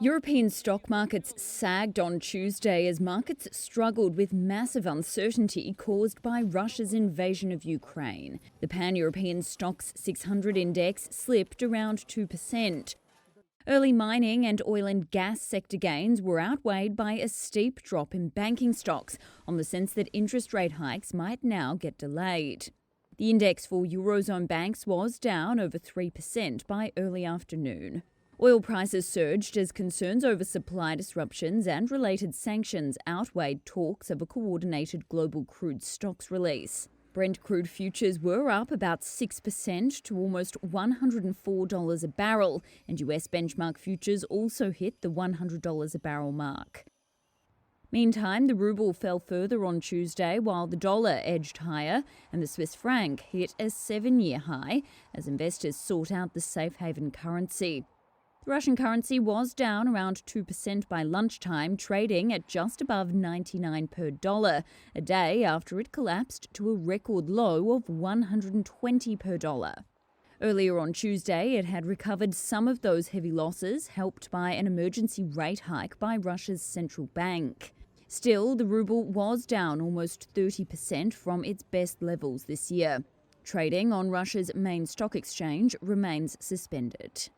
European stock markets sagged on Tuesday as markets struggled with massive uncertainty caused by Russia's invasion of Ukraine. The pan-European Stoxx 600 index slipped around 2%. Early mining and oil and gas sector gains were outweighed by a steep drop in banking stocks on the sense that interest rate hikes might now get delayed. The index for Eurozone banks was down over 3% by early afternoon. Oil prices surged as concerns over supply disruptions and related sanctions outweighed talks of a coordinated global crude stocks release. Brent crude futures were up about 6% to almost $104 a barrel, and US benchmark futures also hit the $100 a barrel mark. Meantime, the ruble fell further on Tuesday while the dollar edged higher and the Swiss franc hit a 7-year high as investors sought out the safe haven currency. The Russian currency was down around 2% by lunchtime, trading at just above 99 per dollar, a day after it collapsed to a record low of 120 per dollar. Earlier on Tuesday, it had recovered some of those heavy losses, helped by an emergency rate hike by Russia's central bank. Still, the ruble was down almost 30% from its best levels this year. Trading on Russia's main stock exchange remains suspended.